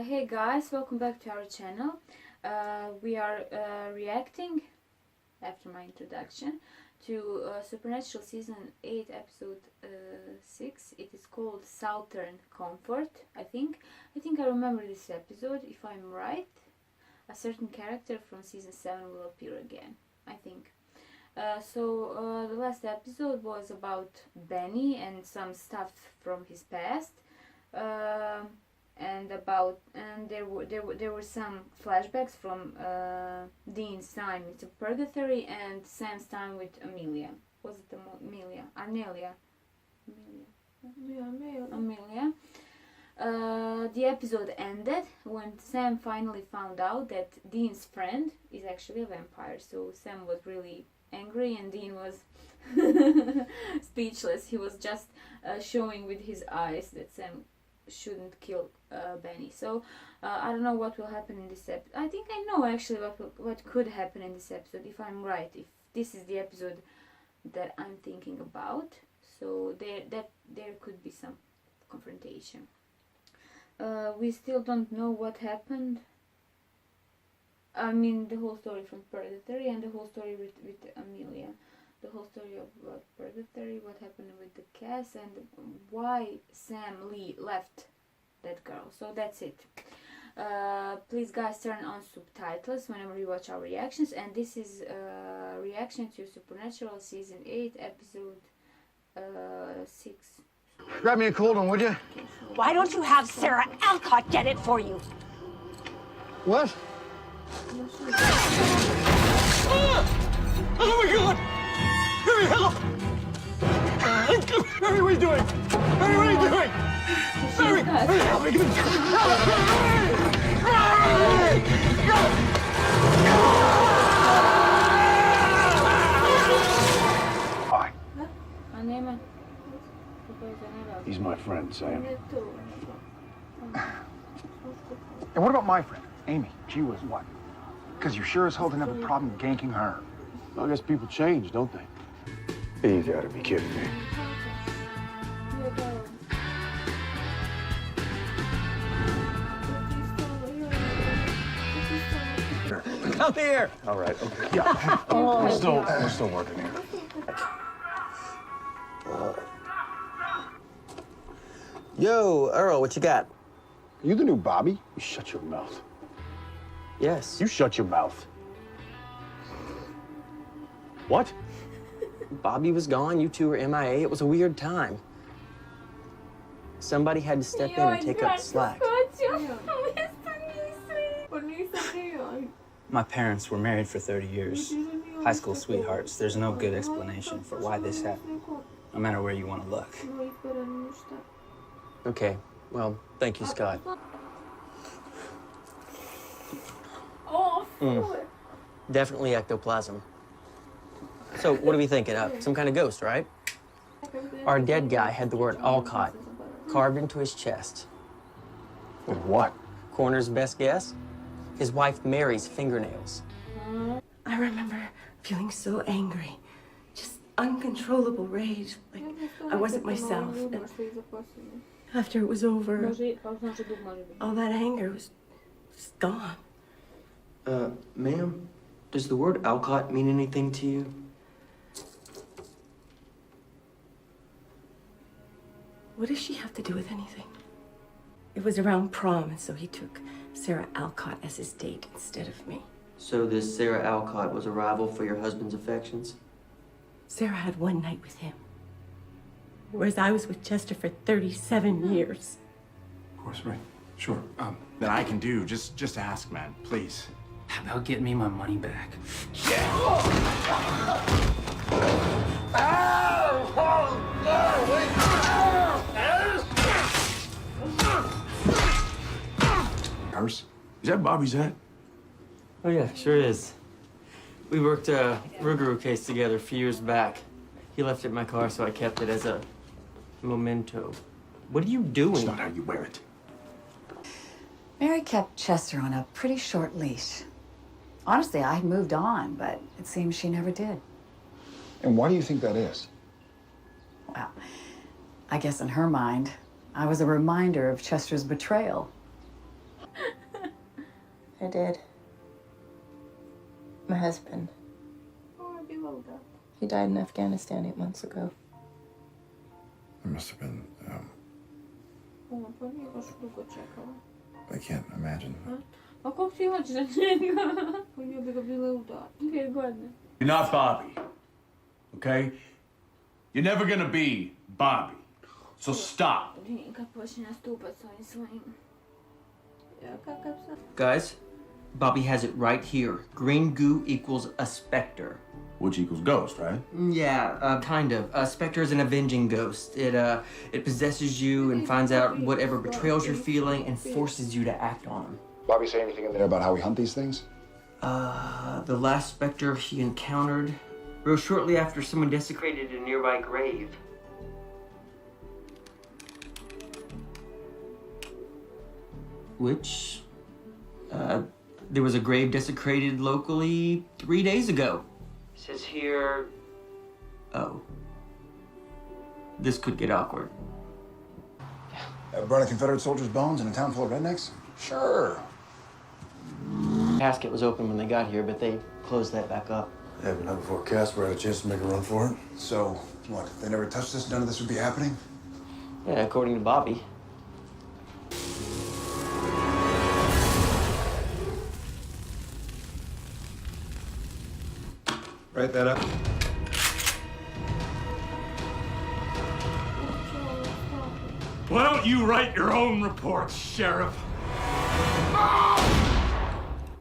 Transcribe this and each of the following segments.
Hey guys, welcome back to our channel. We are reacting, after my introduction, to Supernatural Season 8 Episode 6. It is called Southern Comfort, I think. I remember this episode, if I'm right. A certain character from Season 7 will appear again, I think. The last episode was about Benny and some stuff from his past. There were some flashbacks from Dean's time with Purgatory and Sam's time with Amelia. Was it Amelia? Arnelia? Amelia. The episode ended when Sam finally found out that Dean's friend is actually a vampire. So Sam was really angry and Dean was speechless. He was just showing with his eyes that Sam shouldn't kill Benny. So I don't know what will happen in this episode. I think I know actually what could happen in this episode, if I'm right, if this is the episode that I'm thinking about. So there could be some confrontation. We still don't know what happened. I mean, the whole story from Purgatory and the whole story with Amelia. The whole story of Purgatory, what happened with the cast, and why Sam Lee left that girl. So that's it. Please guys, turn on subtitles whenever you watch our reactions, and this is a reaction to Supernatural Season 8 Episode 6. Grab me a cold one, would you? Why don't you have Sarah Alcott get it for you? What? Oh my God! Hurry, help! Hurry, what are you doing? Hurry, what are you doing? Hurry, hurry, help me! Hi. He's my friend, Sam. And what about my friend, Amy? She was what? Because you sure as hell didn't have a problem ganking her. Well, I guess people change, don't they? You gotta be kidding me. Come here. All right, okay. Yeah. We're still working here. Yo, Earl, what you got? You the new Bobby? You shut your mouth. Yes. You shut your mouth. What? Bobby was gone. You two were MIA. It was a weird time. Somebody had to step in and take up the slack. My parents were married for 30 years. High school sweethearts. There's no good explanation for why this happened, no matter where you want to look. Okay. Well, thank you, Scott. Definitely ectoplasm. So, what are we thinking of? Some kind of ghost, right? Our dead guy had the word Alcott carved into his chest. With what? Coroner's best guess? His wife Mary's fingernails. I remember feeling so angry, just uncontrollable rage, like I wasn't myself. And after it was over, all that anger was just gone. Ma'am, does the word Alcott mean anything to you? What does she have to do with anything? It was around prom, and so he took Sarah Alcott as his date instead of me. So this Sarah Alcott was a rival for your husband's affections? Sarah had one night with him, whereas I was with Chester for 37 years. Of course, right. Sure. That I can do. Just ask, man. Please. How about getting me my money back? Nurse? Is that Bobby's hat? Oh yeah, sure is. We worked a Rougarou case together a few years back. He left it in my car, so I kept it as a memento. What are you doing? It's not how you wear it. Mary kept Chester on a pretty short leash. Honestly, I'd moved on, but it seems she never did. And why do you think that is? Well, I guess in her mind, I was a reminder of Chester's betrayal. I did. My husband. He died in Afghanistan 8 months ago. It must have been, I can't imagine. Ma koliko ti hoćeš za njega? Pa nju bi ga bile udati. 2 godine. You're not Bobby, okay? You're never gonna be Bobby. So stop. Kad počne nastupat s ovim svojim. Ja, kakav sam? Guys, Bobby has it right here. Green goo equals a specter. Which equals ghost, right? Yeah, kind of. A specter is an avenging ghost. It possesses you and finds out whatever betrayals you're feeling and forces you to act on them. Bobby say anything in there about how we hunt these things? The last specter he encountered rose shortly after someone desecrated a nearby grave. Which, there was a grave desecrated locally 3 days ago. Says here, oh, this could get awkward. Burn a Confederate soldier's bones in a town full of rednecks? Sure. Casket was open when they got here, but they closed that back up. Yeah, but not before Casper had a chance to make a run for it. So, what, if they never touched this, none of this would be happening? Yeah, according to Bobby. Write that up. Why don't you write your own reports, Sheriff?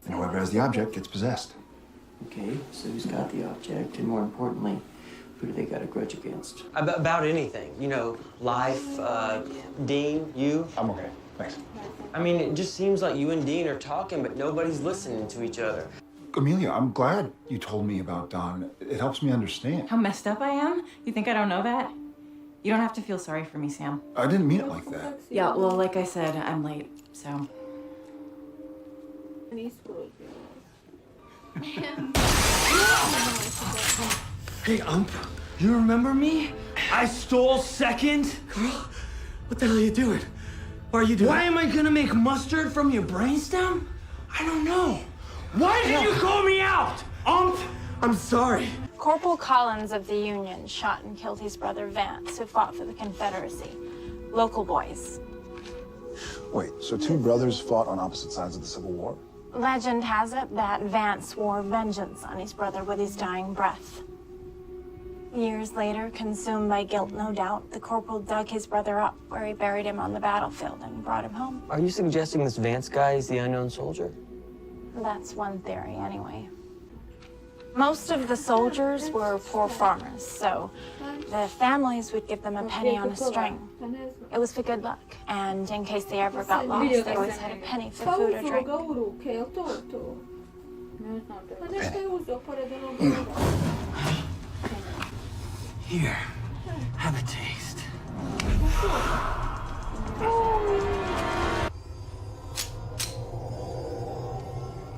And whoever has the object gets possessed. Okay, so who's got the object, and more importantly, who do they got a grudge against? About anything, you know, life, Dean, you. I'm okay, thanks. I mean, it just seems like you and Dean are talking, but nobody's listening to each other. Amelia, I'm glad you told me about Don. It helps me understand. How messed up I am? You think I don't know that? You don't have to feel sorry for me, Sam. I didn't mean it like that. Yeah, well, like I said, I'm late, so. Hey, you remember me? I stole second? Girl, what the hell are you doing? Why are you doing Why am I gonna make mustard from your brainstem? I don't know. Why did you call me out? I'm sorry. Corporal Collins of the Union shot and killed his brother Vance, who fought for the Confederacy. Local boys. Wait, so two brothers fought on opposite sides of the Civil War? Legend has it that Vance swore vengeance on his brother with his dying breath. Years later, consumed by guilt, no doubt, the corporal dug his brother up where he buried him on the battlefield and brought him home. Are you suggesting this Vance guy is the unknown soldier? That's one theory, anyway. Most of the soldiers were poor farmers, so the families would give them a penny on a string. It was for good luck, and in case they ever got lost, they always had a penny for food or drink. Here, have a taste.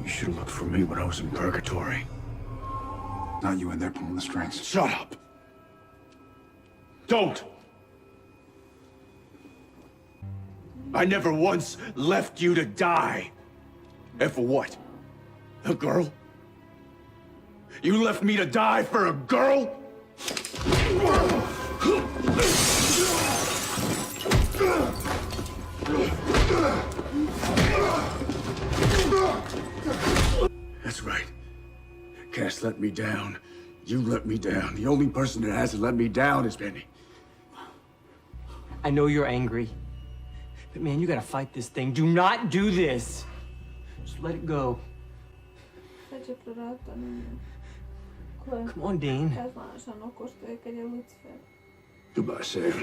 You should have looked for me when I was in purgatory. Not you in there pulling the strings. Shut up! Don't! I never once left you to die. And for what? A girl? You left me to die for a girl? That's right. Cass let me down. You let me down. The only person that hasn't let me down is Benny. I know you're angry, but man, you gotta fight this thing. Do not do this. Just let it go. Come on, Dean. Goodbye, Sam.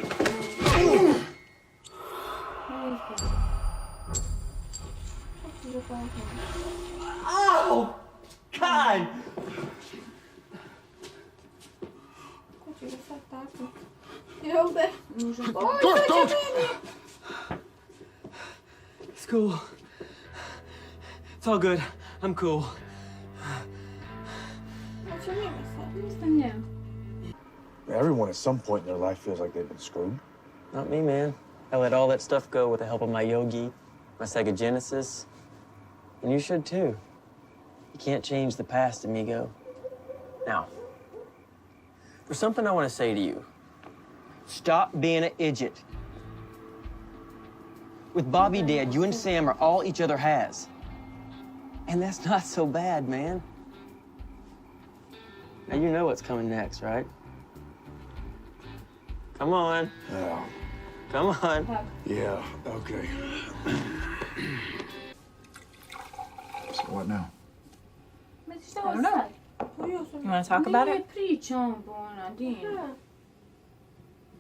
Oh! God! Don't! It's cool. It's all good. I'm cool. Everyone at some point in their life feels like they've been screwed. Not me, man. I let all that stuff go with the help of my yogi, my Sega Genesis. And you should too. You can't change the past, amigo. Now, there's something I want to say to you. Stop being an idiot. With Bobby dead, you and Sam are all each other has. And that's not so bad, man. Now you know what's coming next, right? Come on. Yeah. Come on. Yeah, okay. So what now? I don't know. You want to talk about it?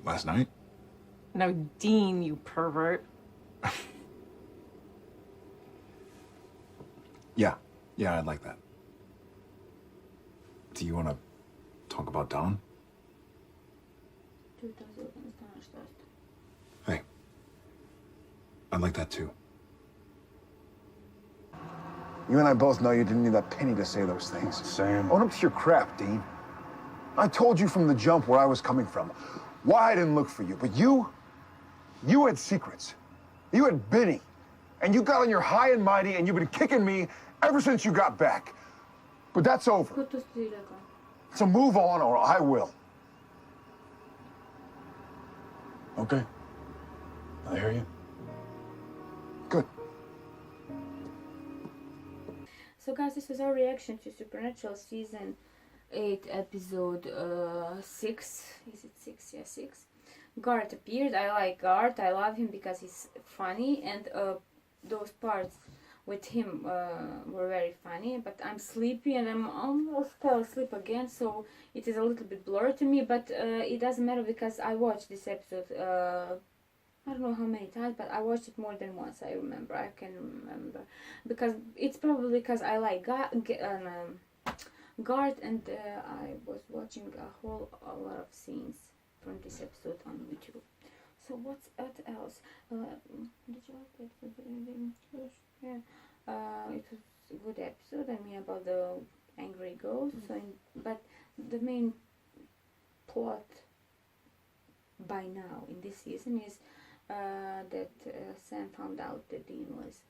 Last night? No, Dean, you pervert. Yeah, I'd like that. Do you want to talk about Dawn? Hey, I'd like that too. You and I both know you didn't need that penny to say those things. Sam. Own up to your crap, Dean. I told you from the jump where I was coming from, why I didn't look for you. But you had secrets. You had Benny. And you got on your high and mighty, and you've been kicking me ever since you got back. But that's over. So move on, or I will. Okay. I hear you. Good. So guys, this was our reaction to Supernatural season 8 episode 6. Is it 6? Yeah, 6. Garth appeared. I like Garth. I love him because he's funny, and those parts with him were very funny. But I'm sleepy and I'm almost fell asleep again, so it is a little bit blurry to me, but it doesn't matter because I watched this episode I don't know how many times, but I watched it more than once. I can remember, because it's probably because I like Garth, and I was watching a lot of scenes from this episode on YouTube. So what else? Did you like it? Yeah, it was a good episode. I mean, about the angry ghost. But the main plot by now in this season is that Sam found out that Dean was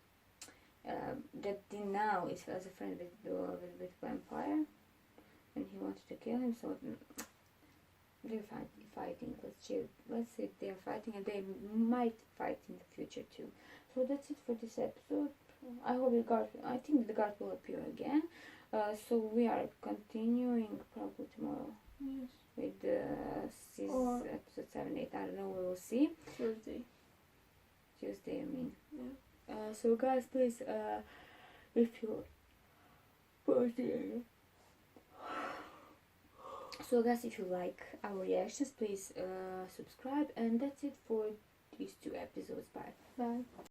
that Dean now is as a friend with vampire, and he wanted to kill him. So they're fighting. Let's say they're fighting, and they might fight in the future too. So that's it for this episode. I hope I think the guard will appear again. So we are continuing probably tomorrow. Yes. With season episode 7, 8. I don't know. We will see. Tuesday. I mean. Yeah. So guys, please, if you. So guys, if you like our reactions, please subscribe, and that's it for these 2 episodes. Bye.